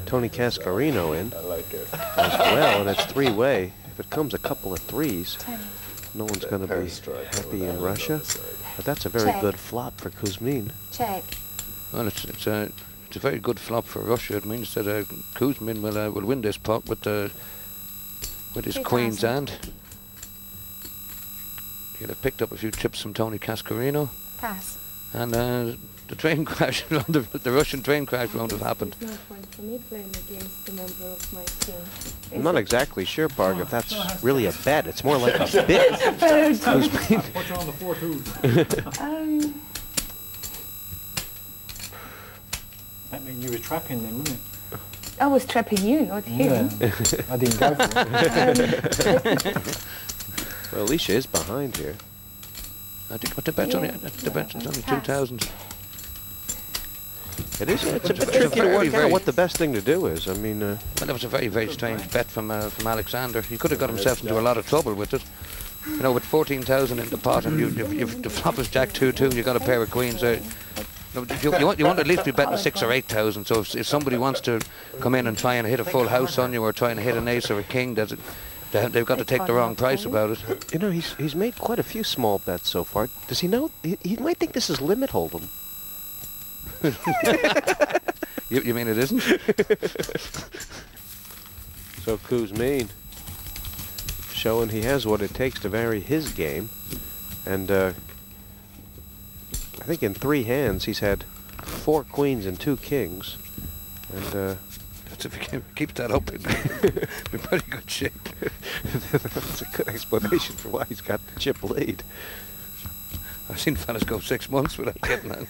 Tony Cascarino in I like it. as well, and it's three-way. If it comes a couple of threes, no one's going to be happy in Russia. But that's a very good flop for Kuzmin. Check. Well, it's a very good flop for Russia. It means that Kuzmin will win this pot with his queens and he'll have picked up a few chips from Tony Cascarino. Pass. And the train crash, the Russian train crash won't have happened. There's no point for me playing against a member of my team. I'm not exactly sure, Parg, if that's really a bet. It's more like a bid. Kuzmin. Put you on the 4 twos. That means you were trapping them, wouldn't it? I was trapping you, not him. Yeah. I didn't go for it. Well, Alicia is behind here. I think what the bet's only 2,000. It is. It's a bit tricky to work out what the best thing to do is. I mean, well, that was a very, very strange bet from Alexander. He could have got himself into a lot of trouble with it. You know, with 14,000 in the pot, and if the flop is Jack 2-2, you got a pair of queens out. You want to at least be betting 6,000 or 8,000. So if somebody wants to come in and try and hit a full house on you, or try and hit an ace or a king, they've got to take the wrong price about it. You know, he's made quite a few small bets so far. Does he know? He might think this is limit hold'em. You mean it isn't? So Kuzmin showing he has what it takes to vary his game, and I think in 3 hands he's had 4 queens and 2 kings, and that's if he keeps that up, in pretty good shape. That's a good explanation for why he's got the chip lead. I've seen fellas go 6 months without getting that.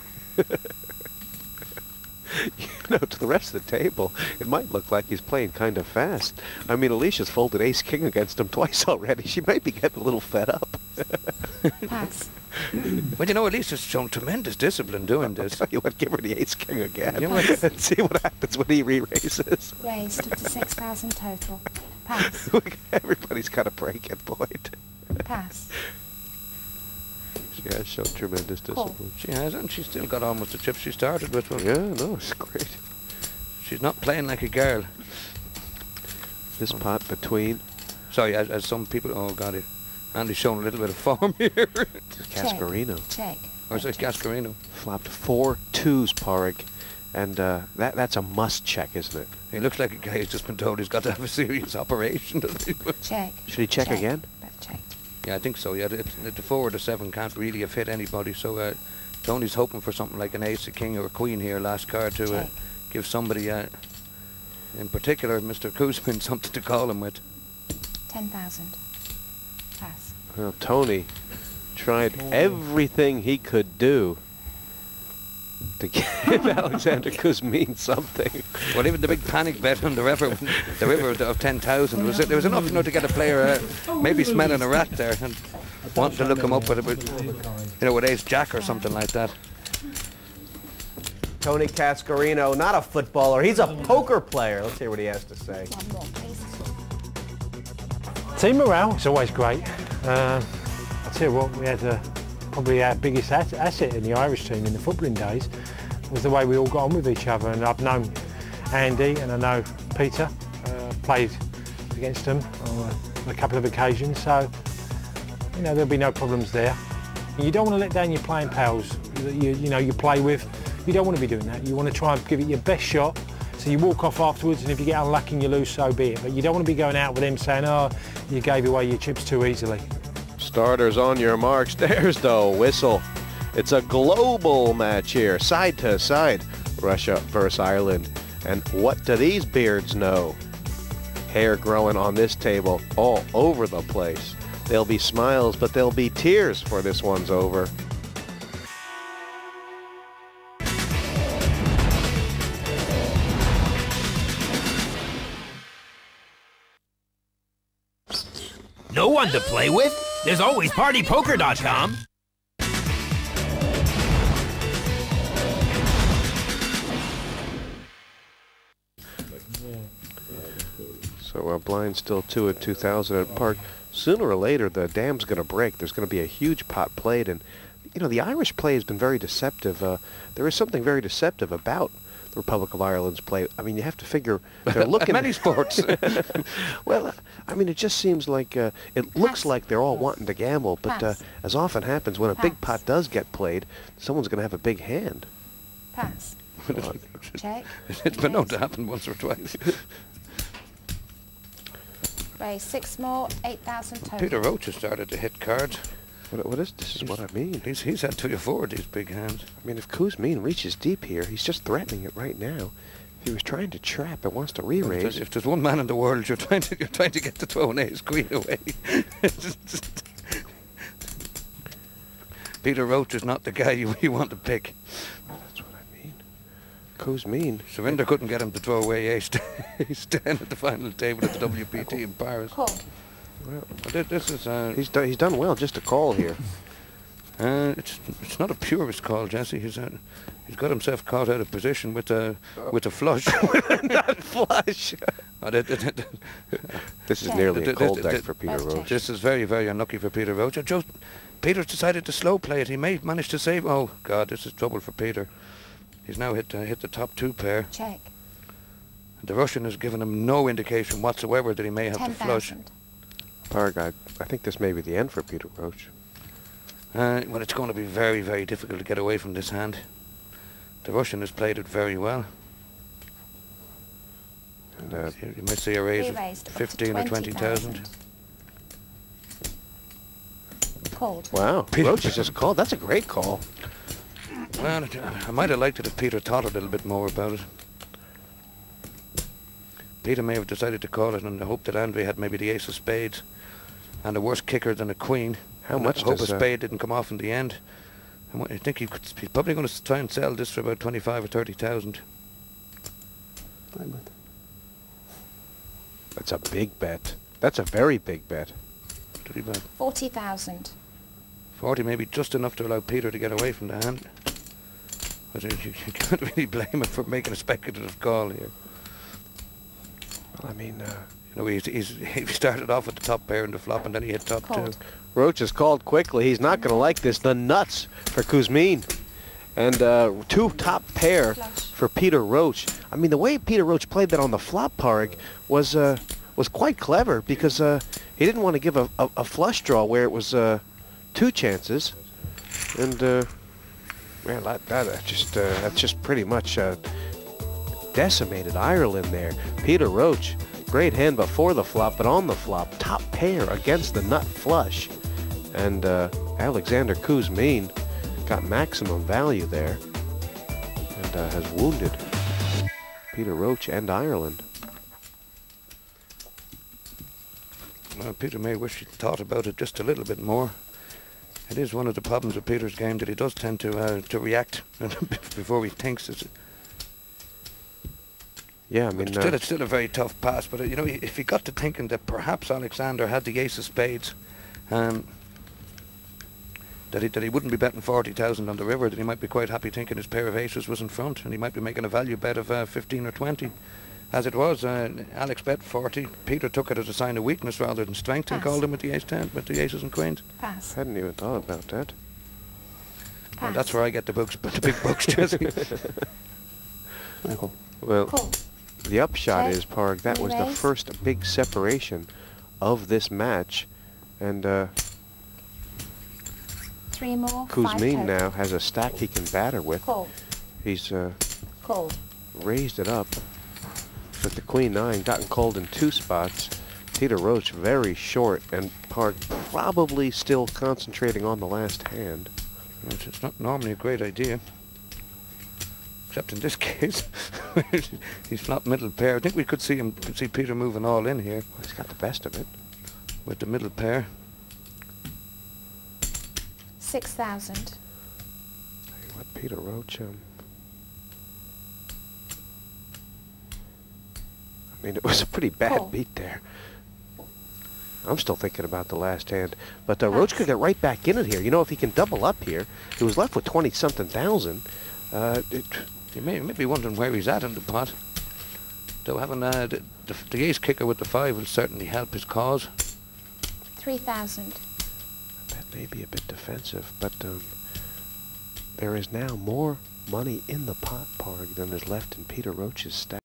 You know, to the rest of the table, it might look like he's playing kind of fast. I mean, Alicia's folded ace-king against him twice already. She might be getting a little fed up. Pass. Well, you know, Alicia's shown tremendous discipline doing this. I'll tell you what, give her the ace-king again. You know what? And see what happens when he re-raises. Raised up to 6,000 total. Pass. Everybody's got a break-in point. Pass. She has shown tremendous discipline. She has, and she's still got almost the chips she started with. Well, yeah, no, it's great. She's not playing like a girl. This pot between... Sorry, as some people... Oh, God, Andy's showing a little bit of form here. Cascarino. Check. Or is it Cascarino? Flopped 4 twos, Parg. And that's a must check, isn't it? He looks like a guy who's just been told he's got to have a serious operation. Check. Should he check again? Check. Yeah, I think so. Yeah, the 4 or the 7 can't really have hit anybody. So Tony's hoping for something like an ace, a king, or a queen here, last card, to give somebody, in particular, Mr. Kuzmin, something to call him with. 10,000. Pass. Well, Tony tried everything he could do to give Alexander Kuzmin something. Well, even the big panic bet on the river of 10,000 was there was enough, you know, to get a player maybe smelling a rat there and wanting to look him up with with ace jack or something like that. Tony Cascarino, not a footballer, he's a poker player. Let's hear what he has to say. Team morale is always great. I'll tell you what, we had probably our biggest asset in the Irish team in the footballing days was the way we all got on with each other. And I've known Andy and I know Peter, played against them on a couple of occasions, so you know there'll be no problems there. You don't want to let down your playing pals that you play with. You don't want to be doing that. You want to try and give it your best shot. So you walk off afterwards, and if you get unlucky and you lose, so be it. But you don't want to be going out with them saying, "Oh, you gave away your chips too easily." Starters on your marks. There's the whistle. It's a global match here, side to side. Russia versus Ireland. And what do these beards know? Hair growing on this table all over the place. There'll be smiles, but there'll be tears for this one's over. No one to play with? There's always PartyPoker.com. So blind still 2 at 2,000 at Park. Sooner or later, the dam's going to break. There's going to be a huge pot played, and you know the Irish play has been very deceptive. There is something very deceptive about Republic of Ireland's play. I mean, you have to figure they're looking Many sports. Well, I mean, it just seems like it looks Pass. like they're all wanting to gamble, but Pass. as often happens when a big Pass. pot does get played, someone's going to have a big hand. Pass. Check. It's been known to happen once or twice. Raise 6 more, 8,000 total. Peter Roach has started to hit cards. What is this? Is what I mean. He's had to afford these big hands. I mean, if Kuzmin reaches deep here, he's just threatening it right now. If he was trying to trap and wants to re-raise, If there's one man in the world you're trying to get the throwing ace queen away. Peter Roach is not the guy you want to pick. that's what I mean. Kuzmin. Surinder couldn't get him to throw away ace 10 at the final table at the WPT in Paris. Call. Well, This is he's done well just to call here. it's not a purist call, Jesse. He's got himself caught out of position with a flush. Not flush. This is nearly a cold deck for Peter Both Roach. This is very, very unlucky for Peter Roach. Peter's decided to slow play it. He may manage to save. Oh God, this is trouble for Peter. He's now hit the top 2 pair. Check. The Russian has given him no indication whatsoever that he may have to flush. 10,000. Parag, I think this may be the end for Peter Roach. Well, it's going to be very, very difficult to get away from this hand. The Russian has played it very well. And You might see a raise of Re-raised up to 15 or 20,000. Called. wow, Roach has just called. That's a great call. Well, I might have liked it if Peter thought a little bit more about it. Peter may have decided to call it in the hope that Andre had maybe the ace of spades and a worse kicker than a queen. How And much I hope does a spade didn't come off in the end. I think he's probably going to try and sell this for about 25 or 30,000. That's a big bet. That's a very big bet. Pretty bad. 40,000. 40 maybe just enough to allow Peter to get away from the hand. But you can't really blame him for making a speculative call here. Well, I mean, You know, he started off with the top pair in the flop and then he hit top 2. Called. Roach has called quickly. He's not going to like this. The nuts for Kuzmin. And 2 top pair Flush. for Peter Roach. I mean, the way Peter Roach played that on the flop, Parag, was quite clever because he didn't want to give a flush draw where it was 2 chances. And, man, that's just pretty much decimated Ireland there. Peter Roach, great hand before the flop, but on the flop, top pair against the nut flush. And Alexander Kuzmin got maximum value there and has wounded Peter Roach and Ireland. Well, Peter may wish he'd thought about it just a little bit more. It is one of the problems with Peter's game that he does tend to react before he thinks. Yeah, I mean, It's still a very tough pass. But you know, if he got to thinking that perhaps Alexander had the ace of spades, that he wouldn't be betting 40,000 on the river, that he might be quite happy thinking his pair of aces was in front, and he might be making a value bet of 15 or 20. As it was, Alex bet 40. Peter took it as a sign of weakness rather than strength and Pass. called him with the ace 10, with the aces and queens. Pass. hadn't even thought about that. And that's where I get the big bucks, Jesse. Well, Call. the upshot Check. is, Parg, that was the Raise. first big separation of this match. And 3 more. 5 Kuzmin total. now has a stack he can batter with. Call. He's Call. raised it up with the Queen 9, gotten called in 2 spots. Peter Roach very short, and Parg probably still concentrating on the last hand. It's not normally a great idea. Except in this case, he's flopped middle pair. I think we could see Peter moving all in here Well, he's got the best of it. with the middle pair. 6,000. Tell you what, Peter Roach, I mean, it was a pretty bad Call. beat there. I'm still thinking about the last hand. But Roach could get right back in it here. You know, if he can double up here, he was left with 20-something thousand. You may be wondering where he's at in the pot. Though having the ace kicker with the 5 will certainly help his cause. 3,000. That may be a bit defensive, but there is now more money in the pot, Parg, than is left in Peter Roach's stack.